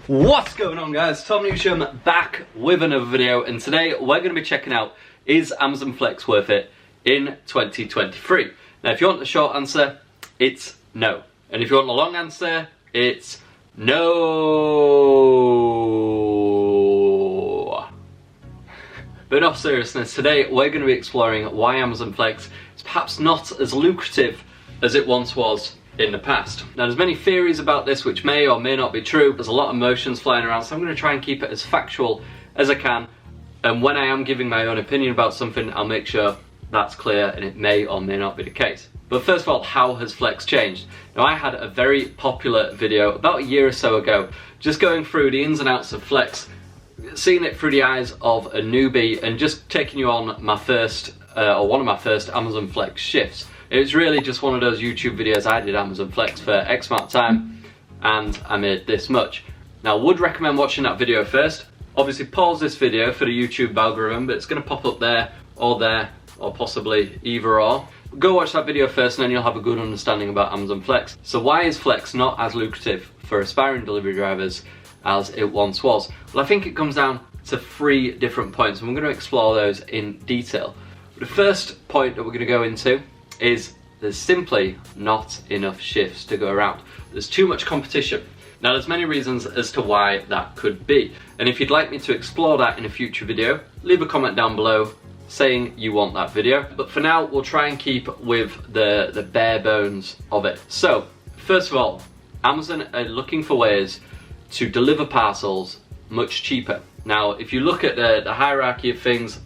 What's going on, guys? Tom Newsham back with another video, and today we're going to be checking out, is Amazon Flex worth it in 2023? Now if you want the short answer, it's no. And if you want the long answer, it's no. But in all seriousness, today we're going to be exploring why Amazon Flex is perhaps not as lucrative as it once was in the past. Now there's many theories about this which may or may not be true. There's a lot of emotions flying around, so I'm going to try and keep it as factual as I can, and when I am giving my own opinion about something, I'll make sure that's clear and it may or may not be the case. But first of all, how has Flex changed? Now I had a very popular video about a year or so ago just going through the ins and outs of Flex, seeing it through the eyes of a newbie and just taking you on my first or one of my first Amazon Flex shifts. It was really just one of those YouTube videos. I did Amazon Flex for X amount of time and I made this much. Now I would recommend watching that video first. Obviously pause this video for the YouTube algorithm, but it's going to pop up there or possibly either or. Go watch that video first and then you'll have a good understanding about Amazon Flex. So why is Flex not as lucrative for aspiring delivery drivers as it once was? Well, I think it comes down to 3 different points, and we're going to explore those in detail. The first point that we're going to go into is there's simply not enough shifts to go around. There's too much competition. Now there's many reasons as to why that could be, and if you'd like me to explore that in a future video, leave a comment down below saying you want that video. But for now, we'll try and keep with the bare bones of it. So first of all, Amazon are looking for ways to deliver parcels much cheaper. Now if you look at the hierarchy of things,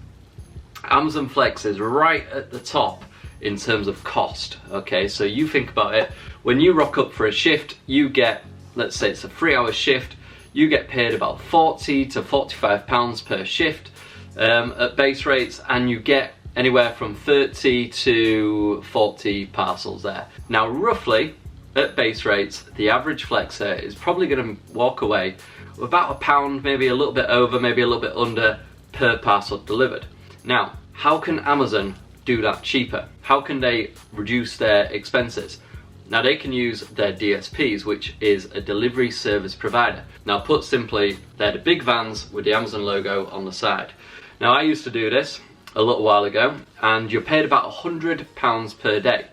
Amazon Flex is right at the top in terms of cost. Okay, so you think about it, when you rock up for a shift, you get, let's say it's a 3-hour shift, you get paid about 40 to 45 pounds per shift at base rates, and you get anywhere from 30 to 40 parcels there. Now roughly at base rates, the average flexer is probably going to walk away with about £1, maybe a little bit over, maybe a little bit under per parcel delivered. Now how can Amazon do that cheaper? How can they reduce their expenses? Now they can use their DSPs, which is a delivery service provider. Now put simply, they're the big vans with the Amazon logo on the side. Now I used to do this a little while ago, and you're paid about £100 per day,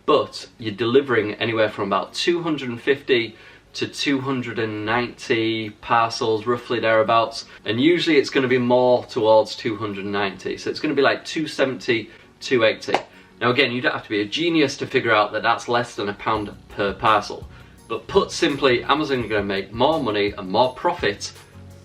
but you're delivering anywhere from about 250 to 290 parcels, roughly thereabouts, and usually it's going to be more towards 290, so it's going to be like 270, 280. Now again, you don't have to be a genius to figure out that that's less than £1 per parcel, but put simply, Amazon are going to make more money and more profit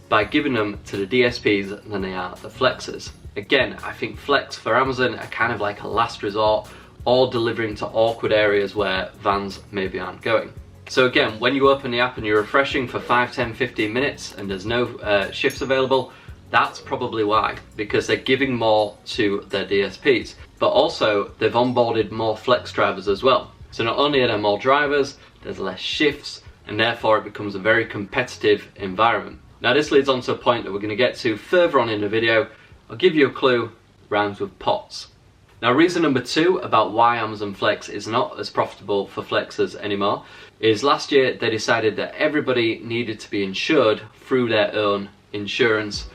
by giving them to the DSPs than they are the flexers. Again, I think Flex for Amazon are kind of like a last resort, or delivering to awkward areas where vans maybe aren't going. So again, when you open the app and you're refreshing for 5, 10, 15 minutes and there's no shifts available, that's probably why, because they're giving more to their DSPs. But also, they've onboarded more flex drivers as well. So not only are there more drivers, there's less shifts, and therefore it becomes a very competitive environment. Now this leads on to a point that we're going to get to further on in the video. I'll give you a clue, rhymes with pots. Now reason number 2 about why Amazon Flex is not as profitable for flexers anymore is last year they decided that everybody needed to be insured through their own insurance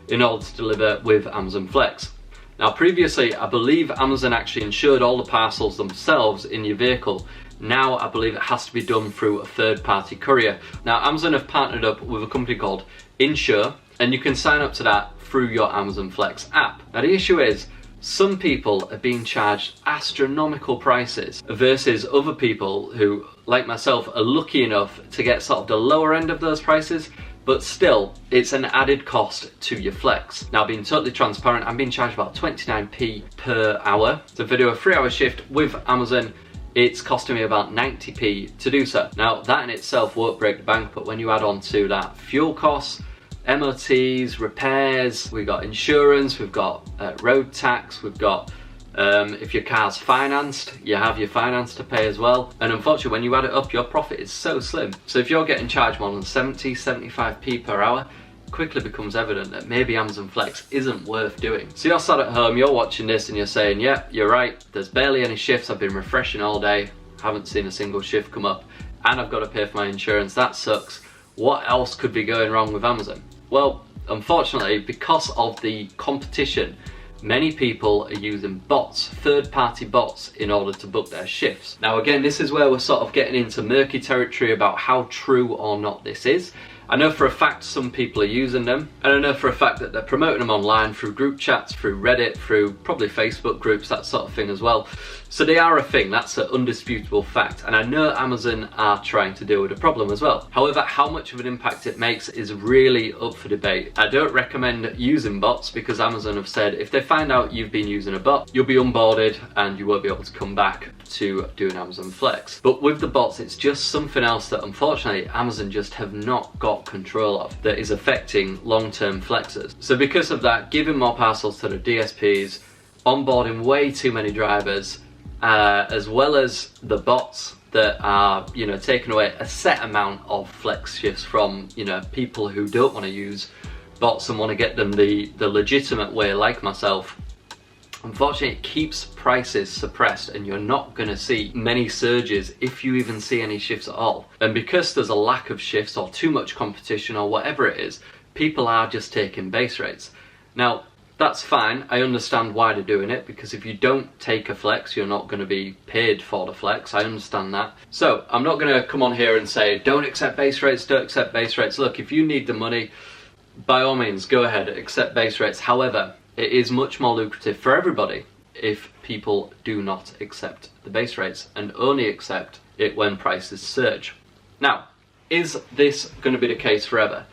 in order to deliver with Amazon Flex. Now previously, I believe Amazon actually insured all the parcels themselves in your vehicle. Now I believe it has to be done through a third-party courier. Now Amazon have partnered up with a company called Insure, and you can sign up to that through your Amazon Flex app. Now the issue is, some people are being charged astronomical prices versus other people who, like myself, are lucky enough to get sort of the lower end of those prices, but still, it's an added cost to your flex. Now being totally transparent, I'm being charged about 29p per hour. So if I do a 3-hour shift with Amazon, it's costing me about 90p to do so. Now that in itself won't break the bank, but when you add on to that fuel costs, MOTs, repairs, we've got insurance, we've got road tax, we've got if your car's financed, you have your finance to pay as well. And unfortunately, when you add it up, your profit is so slim. So if you're getting charged more than 70, 75p per hour, it quickly becomes evident that maybe Amazon Flex isn't worth doing. So you're sat at home, you're watching this and you're saying, yeah, you're right, there's barely any shifts, I've been refreshing all day, haven't seen a single shift come up, and I've got to pay for my insurance, that sucks. what else could be going wrong with Amazon? Well, unfortunately, because of the competition, many people are using bots, third-party bots, in order to book their shifts. Now again, this is where we're sort of getting into murky territory about how true or not this is. I know for a fact some people are using them, and I know for a fact that they're promoting them online through group chats, through Reddit, through probably Facebook groups, that sort of thing as well. So they are a thing, that's an undisputable fact, and I know Amazon are trying to deal with the problem as well. However, how much of an impact it makes is really up for debate. I don't recommend using bots because Amazon have said if they find out you've been using a bot, you'll be unboarded and you won't be able to come back to doing Amazon Flex. But with the bots, it's just something else that unfortunately Amazon just have not got control of that is affecting long-term flexers. So because of that, giving more parcels to the DSPs, onboarding way too many drivers, as well as the bots that are, you know, taking away a set amount of flex shifts from, you know, people who don't want to use bots and want to get them the legitimate way, like myself. Unfortunately, it keeps prices suppressed and you're not going to see many surges, if you even see any shifts at all. And because there's a lack of shifts or too much competition or whatever it is, people are just taking base rates. Now, that's fine. I understand why they're doing it, because if you don't take a flex, you're not going to be paid for the flex. I understand that. So I'm not going to come on here and say, don't accept base rates, don't accept base rates. Look, if you need the money, by all means, go ahead, accept base rates. However, it is much more lucrative for everybody if people do not accept the base rates and only accept it when prices surge. Now, is this going to be the case forever?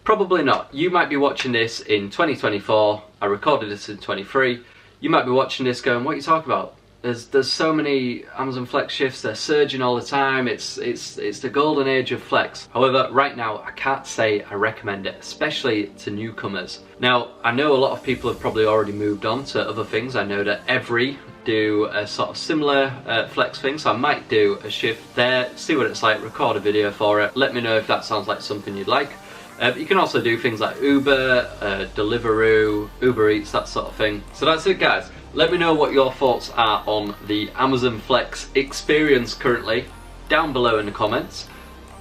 Probably not. You might be watching this in 2024. I recorded this in 23. You might be watching this going, what are you talking about? There's so many Amazon Flex shifts, they're surging all the time, it's the golden age of Flex. However, right now, I can't say I recommend it, especially to newcomers. Now, I know a lot of people have probably already moved on to other things. I know that Every do a sort of similar Flex thing, so I might do a shift there, see what it's like, record a video for it. Let me know if that sounds like something you'd like. But you can also do things like Uber, Deliveroo, Uber Eats, that sort of thing. So that's it, guys. Let me know what your thoughts are on the Amazon Flex experience currently down below in the comments.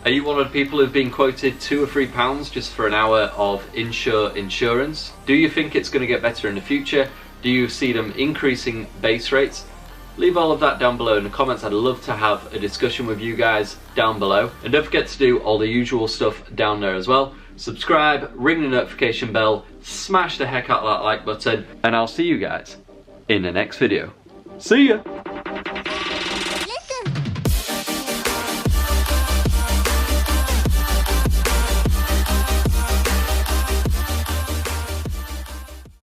Are you one of the people who've been quoted £2 or £3 just for an hour of insurance? Do you think it's going to get better in the future? Do you see them increasing base rates? Leave all of that down below in the comments. I'd love to have a discussion with you guys down below. And don't forget to do all the usual stuff down there as well. Subscribe, ring the notification bell, smash the heck out of that like button, and I'll see you guys in the next video. See ya!